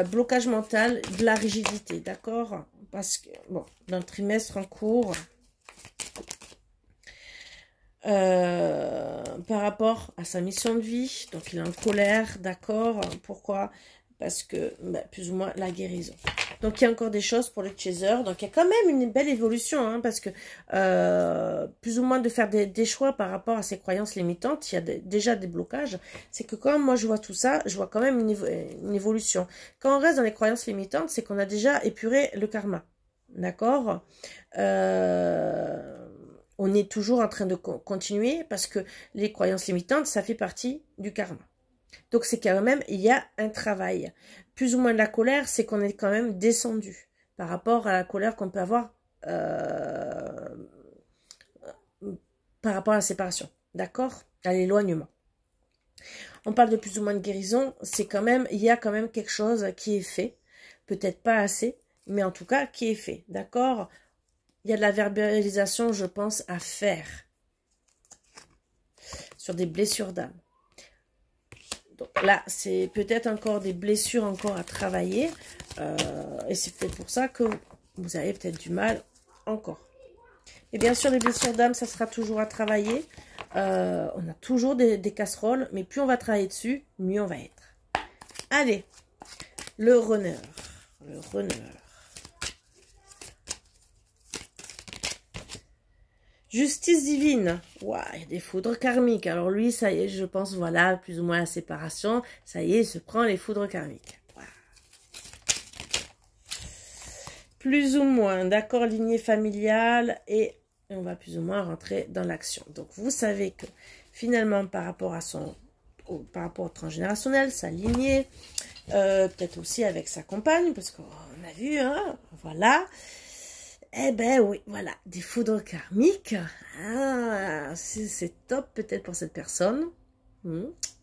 Blocage mental, de la rigidité, d'accord? Parce que, bon, dans le trimestre en cours, par rapport à sa mission de vie, donc il est en colère, d'accord? Pourquoi? Parce que, plus ou moins, la guérison. Donc, il y a encore des choses pour le chaser. Donc, il y a quand même une belle évolution, hein, parce que, plus ou moins de faire des choix par rapport à ses croyances limitantes, il y a déjà des blocages. C'est que quand moi, je vois tout ça, je vois quand même une évolution. Quand on reste dans les croyances limitantes, c'est qu'on a déjà épuré le karma. D'accord? On est toujours en train de continuer parce que les croyances limitantes, ça fait partie du karma. Donc, c'est quand même, il y a un travail. Plus ou moins de la colère, c'est qu'on est quand même descendu par rapport à la colère qu'on peut avoir par rapport à la séparation. D'accord? À l'éloignement. On parle de plus ou moins de guérison. C'est quand même, il y a quand même quelque chose qui est fait. Peut-être pas assez, mais en tout cas, qui est fait. D'accord? Il y a de la verbalisation, je pense, à faire. Sur des blessures d'âme. Donc là, c'est peut-être encore des blessures encore à travailler. Et c'est peut-être pour ça que vous avez peut-être du mal encore. Et bien sûr, les blessures d'âme, ça sera toujours à travailler. On a toujours des casseroles. Mais plus on va travailler dessus, mieux on va être. Allez, le runner. Le runner. Justice divine. Ouah, il y a des foudres karmiques. Alors lui, ça y est, je pense, voilà, plus ou moins la séparation. Ça y est, il se prend les foudres karmiques. Ouah. Plus ou moins, d'accord, lignée familiale. Et on va plus ou moins rentrer dans l'action. Donc vous savez que finalement, par rapport au transgénérationnel, sa lignée, peut-être aussi avec sa compagne, parce qu'on a vu, hein, voilà. Eh ben oui, voilà, des foudres karmiques, ah, c'est top peut-être pour cette personne,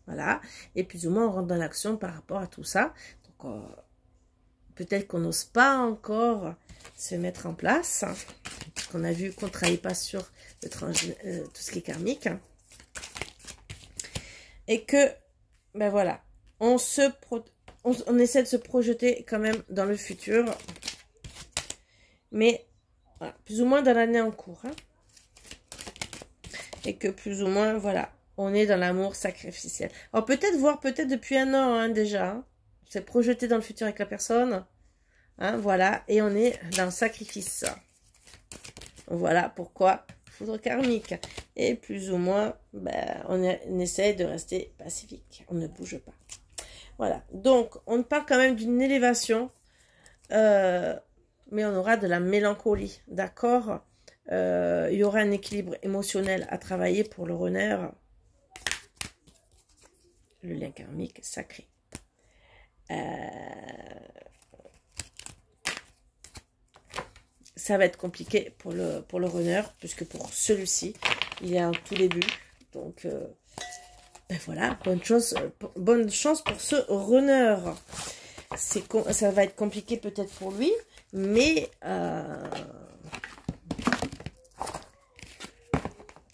voilà, et plus ou moins on rentre dans l'action par rapport à tout ça, donc peut-être qu'on n'ose pas encore se mettre en place, hein, parce qu'on a vu qu'on ne travaille pas sur tout ce qui est karmique, hein, et que, ben voilà, on essaie de se projeter quand même dans le futur, mais voilà, plus ou moins dans l'année en cours. Hein. Et que plus ou moins, voilà, on est dans l'amour sacrificiel. Alors peut-être voir, peut-être depuis un an hein, déjà. Hein, c'est projeté dans le futur avec la personne. Hein, voilà, et on est dans le sacrifice. Voilà pourquoi foudre karmique. Et plus ou moins, ben, on essaie de rester pacifique. On ne bouge pas. Voilà, donc on parle quand même d'une élévation. Mais on aura de la mélancolie, d'accord, il y aura un équilibre émotionnel à travailler pour le runner, le lien karmique sacré. Ça va être compliqué pour le runner, puisque pour celui-ci, il est en tout début. Donc, ben voilà, bonne chance pour ce runner. Ça va être compliqué peut-être pour lui, mais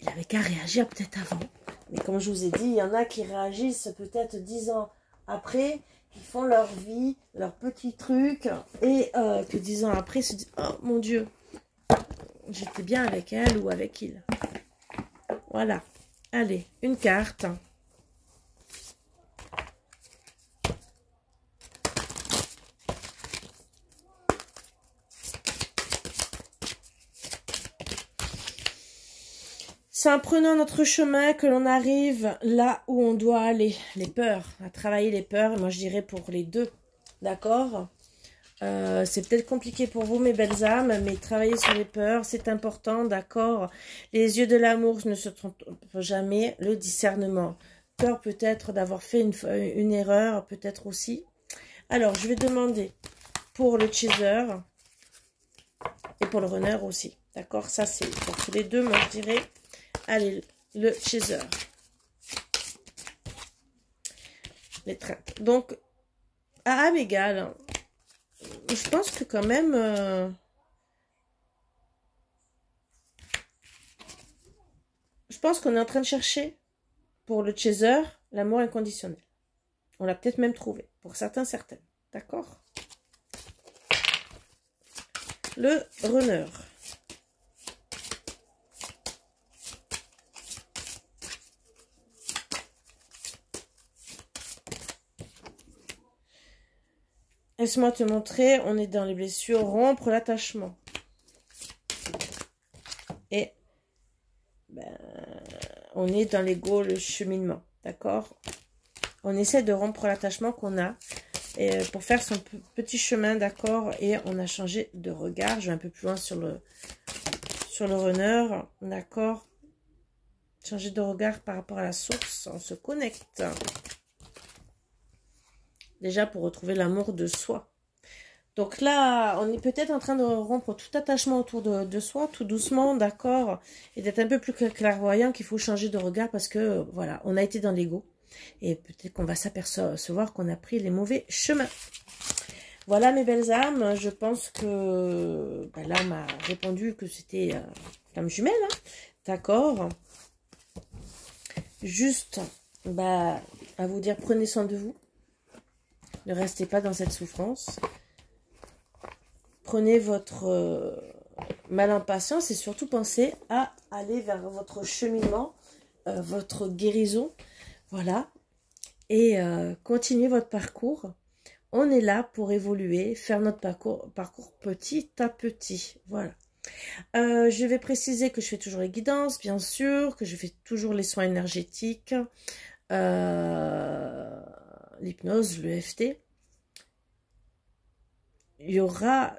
il avait qu'à réagir peut-être avant. Mais comme je vous ai dit, il y en a qui réagissent peut-être 10 ans après, qui font leur vie, leurs petits trucs, et que 10 ans après se disent « Oh mon Dieu, j'étais bien avec elle ou avec il. » Voilà. Allez, une carte. C'est en prenant notre chemin que l'on arrive là où on doit aller. Les peurs, à travailler les peurs. Moi, je dirais pour les deux. D'accord, c'est peut-être compliqué pour vous, mes belles âmes, mais travailler sur les peurs, c'est important. D'accord. Les yeux de l'amour ne se trompent jamais. Le discernement. Peur peut-être d'avoir fait une erreur, peut-être aussi. Alors, je vais demander pour le chaser et pour le runner aussi. D'accord. Ça, c'est pour tous les deux, moi, je dirais. Allez, le chaser. L'étreinte. Donc, à âme égale, je pense que quand même, je pense qu'on est en train de chercher pour le chaser l'amour inconditionnel. On l'a peut-être même trouvé, pour certains, certaines. D'accord? Le runner. Laisse-moi te montrer, on est dans les blessures, rompre l'attachement. Et ben, on est dans l'ego, le cheminement, d'accord? On essaie de rompre l'attachement qu'on a pour faire son petit chemin, d'accord? Et on a changé de regard. Je vais un peu plus loin sur le runner, d'accord? Changer de regard par rapport à la source, on se connecte. Déjà pour retrouver l'amour de soi. Donc là, on est peut-être en train de rompre tout attachement autour de soi, tout doucement, d'accord, et d'être un peu plus clairvoyant qu'il faut changer de regard parce que, voilà, on a été dans l'ego. Et peut-être qu'on va s'apercevoir qu'on a pris les mauvais chemins. Voilà mes belles âmes, je pense que ben là, on m'a répondu que c'était flamme jumelle, hein, d'accord. Juste, bah, à vous dire, prenez soin de vous. Ne restez pas dans cette souffrance. Prenez votre mal en patience et surtout pensez à aller vers votre cheminement, votre guérison. Voilà. Et continuez votre parcours. On est là pour évoluer, faire notre parcours petit à petit. Voilà. Je vais préciser que je fais toujours les guidances, bien sûr, que je fais toujours les soins énergétiques, l'hypnose, le l'EFT. Il y aura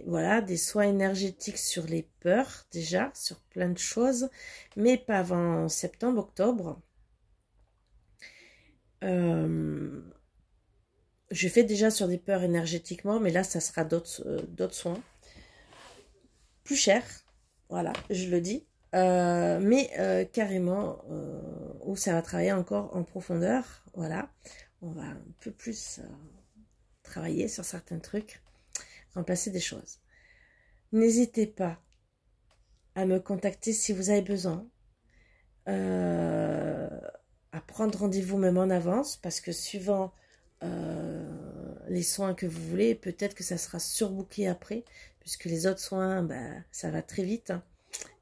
voilà, des soins énergétiques sur les peurs, déjà, sur plein de choses, mais pas avant septembre, octobre. Je fais déjà sur des peurs énergétiquement, mais là, ça sera d'autres soins. Plus cher, voilà, je le dis. Mais carrément, où ça va travailler encore en profondeur, voilà. On va un peu plus travailler sur certains trucs, remplacer des choses. N'hésitez pas à me contacter si vous avez besoin, à prendre rendez-vous même en avance, parce que suivant les soins que vous voulez, peut-être que ça sera surbooké après, puisque les autres soins, ben, ça va très vite, hein,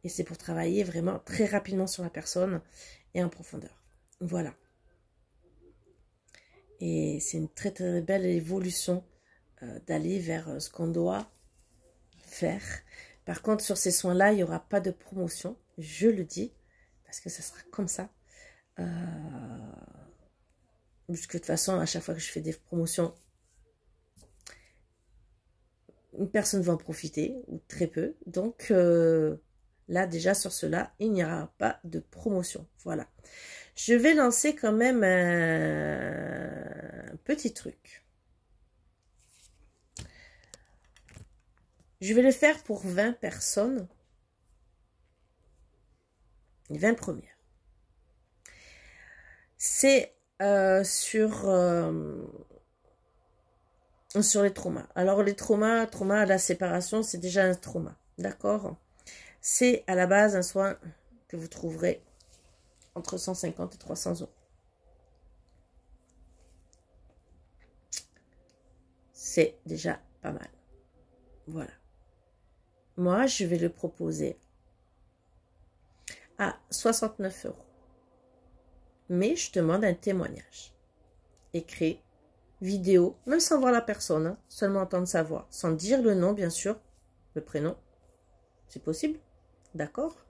et c'est pour travailler vraiment très rapidement sur la personne et en profondeur. Voilà. Et c'est une très très belle évolution d'aller vers ce qu'on doit faire. Par contre, sur ces soins-là, il n'y aura pas de promotion, je le dis, parce que ça sera comme ça. Puisque de toute façon, à chaque fois que je fais des promotions, une personne va en profiter, ou très peu. Donc là, déjà sur cela, il n'y aura pas de promotion. Voilà. Je vais lancer quand même un petit truc. Je vais le faire pour 20 personnes. Les 20 premières. C'est sur les traumas. Alors les traumas, la séparation, c'est déjà un trauma. D'accord? C'est à la base un soin que vous trouverez entre 150 et 300 €. C'est déjà pas mal. Voilà. Moi, je vais le proposer à 69 €. Mais je demande un témoignage. Écrit, vidéo, même sans voir la personne, hein, seulement entendre sa voix, sans dire le nom, bien sûr, le prénom. C'est possible, d'accord?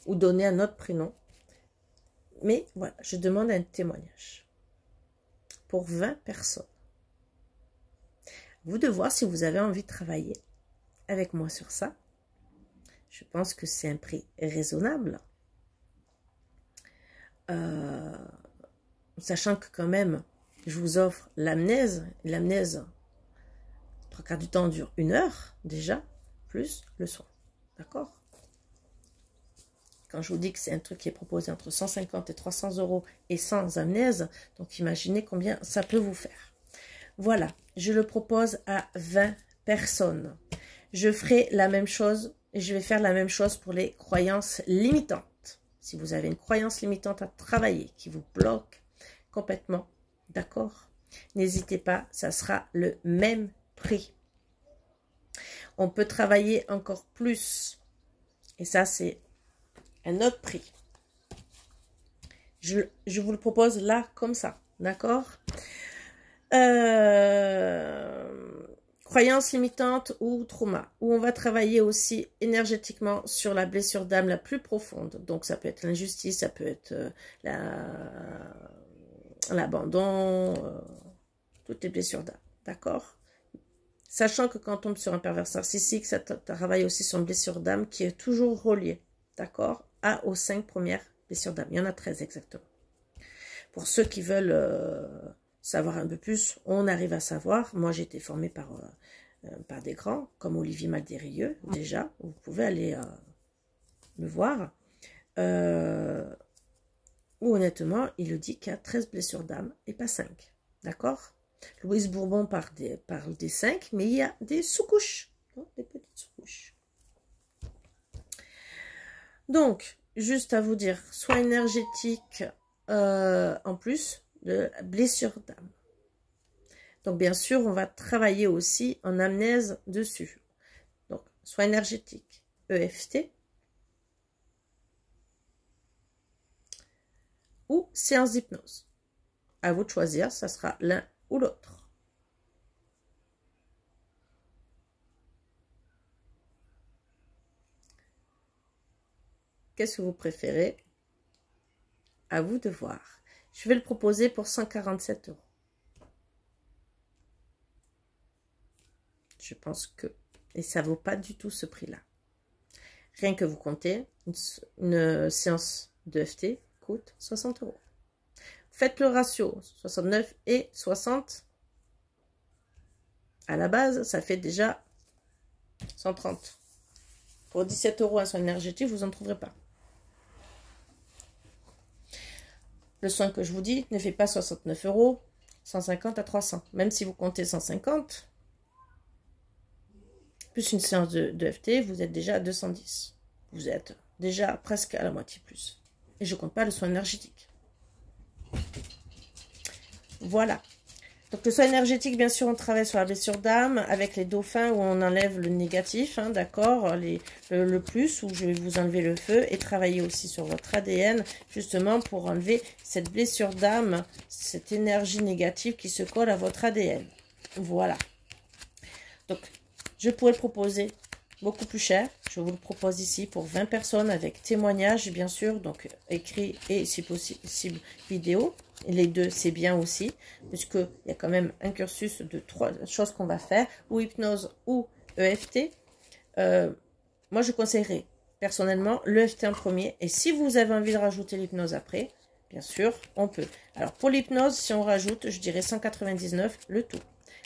Ou donner un autre prénom. Mais voilà, je demande un témoignage. Pour 20 personnes. Vous de voir si vous avez envie de travailler avec moi sur ça. Je pense que c'est un prix raisonnable. Sachant que quand même, je vous offre l'amnèse. L'amnèse, 3/4 du temps, dure 1 heure déjà, plus le soin. D'accord? Quand je vous dis que c'est un truc qui est proposé entre 150 et 300 € et sans amnèse, donc imaginez combien ça peut vous faire. Voilà, je le propose à 20 personnes. Je ferai la même chose et je vais faire la même chose pour les croyances limitantes. Si vous avez une croyance limitante à travailler qui vous bloque complètement, d'accord? N'hésitez pas, ça sera le même prix. On peut travailler encore plus. Et ça, c'est un autre prix. Je vous le propose là, comme ça, d'accord? Croyances limitantes ou trauma, où on va travailler aussi énergétiquement sur la blessure d'âme la plus profonde. Donc ça peut être l'injustice, ça peut être l'abandon, toutes les blessures d'âme, d'accord? Sachant que quand on tombe sur un pervers narcissique, ça travaille aussi sur une blessure d'âme qui est toujours reliée, d'accord, aux 5 premières blessures d'âme. Il y en a 13 exactement. Pour ceux qui veulent savoir un peu plus, on arrive à savoir. Moi, j'ai été formée par des grands, comme Olivier Maldérieux, déjà. Vous pouvez aller le voir. Où honnêtement, il le dit qu'il y a 13 blessures d'âme et pas 5. D'accord? Louise Bourbon parle des 5, mais il y a des sous-couches. Des petites sous-couches. Donc, juste à vous dire, soins énergétiques en plus de blessure d'âme. Donc, bien sûr, on va travailler aussi en amnèse dessus. Donc, soins énergétiques, EFT, ou séance d'hypnose. À vous de choisir, ça sera l'un ou l'autre. Qu'est-ce que vous préférez? À vous de voir. Je vais le proposer pour 147 €. Je pense que... Et ça vaut pas du tout ce prix-là. Rien que vous comptez, une séance d'EFT coûte 60 €. Faites le ratio, 69 et 60. À la base, ça fait déjà 130. Pour 17 € un soin énergétique, vous n'en trouverez pas. Le soin que je vous dis ne fait pas 69 €, 150 à 300. Même si vous comptez 150, plus une séance de FT, vous êtes déjà à 210. Vous êtes déjà presque à la moitié plus. Et je ne compte pas le soin énergétique. Voilà. Donc le soin énergétique, bien sûr, on travaille sur la blessure d'âme avec les dauphins où on enlève le négatif, hein, d'accord, le plus où je vais vous enlever le feu et travailler aussi sur votre ADN justement pour enlever cette blessure d'âme, cette énergie négative qui se colle à votre ADN. Voilà. Donc je pourrais le proposer beaucoup plus cher. Je vous le propose ici pour 20 personnes avec témoignage, bien sûr, donc écrit et si possible vidéo. Les deux, c'est bien aussi, puisqu'il y a quand même un cursus de 3 choses qu'on va faire, ou hypnose ou EFT. Moi, je conseillerais personnellement l'EFT en premier. Et si vous avez envie de rajouter l'hypnose après, bien sûr, on peut. Alors, pour l'hypnose, si on rajoute, je dirais 199 le tout.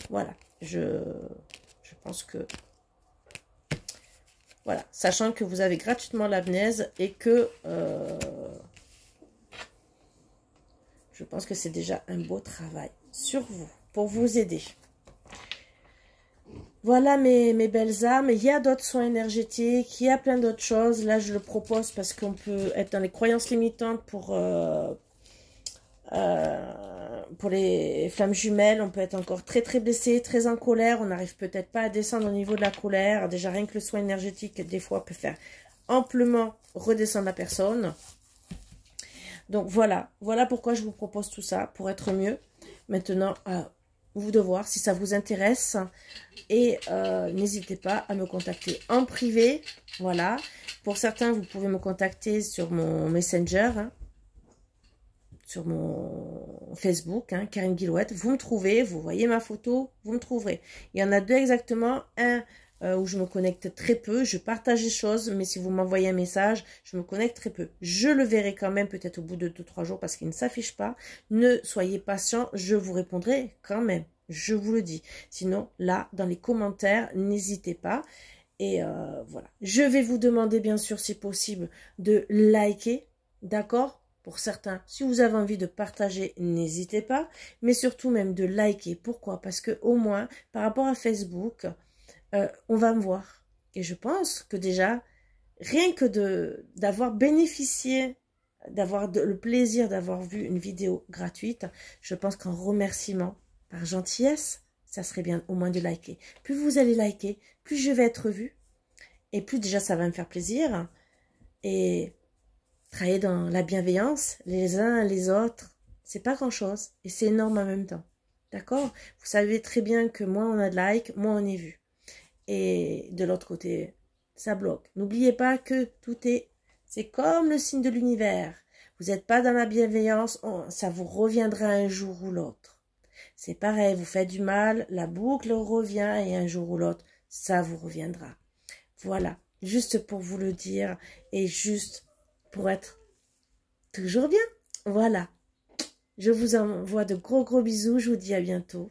Voilà, je pense que... Voilà, sachant que vous avez gratuitement l'amnèse et que... je pense que c'est déjà un beau travail sur vous, pour vous aider. Voilà mes belles âmes. Il y a d'autres soins énergétiques, il y a plein d'autres choses. Là, je le propose parce qu'on peut être dans les croyances limitantes pour les flammes jumelles. On peut être encore très très blessé, très en colère. On n'arrive peut-être pas à descendre au niveau de la colère. Déjà, rien que le soin énergétique, des fois, peut faire amplement redescendre la personne. Donc voilà pourquoi je vous propose tout ça, pour être mieux. Maintenant, à vous de voir si ça vous intéresse. Et n'hésitez pas à me contacter en privé. Voilà. Pour certains, vous pouvez me contacter sur mon Messenger, hein, sur mon Facebook, hein, Karine Guillouette. Vous me trouvez, vous voyez ma photo, vous me trouverez. Il y en a deux exactement. Un où je me connecte très peu, je partage les choses, mais si vous m'envoyez un message, je me connecte très peu. Je le verrai quand même peut-être au bout de 2-3 jours parce qu'il ne s'affiche pas. Ne soyez patient, je vous répondrai quand même, je vous le dis. Sinon, là, dans les commentaires, n'hésitez pas. Et voilà. Je vais vous demander, bien sûr, si possible, de liker, d'accord ? Pour certains, si vous avez envie de partager, n'hésitez pas. Mais surtout même de liker. Pourquoi? Parce que au moins, par rapport à Facebook... on va me voir. Et je pense que déjà, rien que d'avoir bénéficié, d'avoir le plaisir d'avoir vu une vidéo gratuite, je pense qu'en remerciement, par gentillesse, ça serait bien au moins de liker. Plus vous allez liker, plus je vais être vue, et plus déjà ça va me faire plaisir. Et travailler dans la bienveillance, les uns les autres, c'est pas grand-chose, et c'est énorme en même temps. D'accord? Vous savez très bien que moins on a de likes, moins on est vu. Et de l'autre côté, ça bloque. N'oubliez pas que c'est comme le signe de l'univers. Vous n'êtes pas dans la bienveillance, ça vous reviendra un jour ou l'autre. C'est pareil, vous faites du mal, la boucle revient et un jour ou l'autre, ça vous reviendra. Voilà, juste pour vous le dire et juste pour être toujours bien. Voilà, je vous envoie de gros bisous, je vous dis à bientôt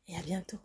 et à bientôt.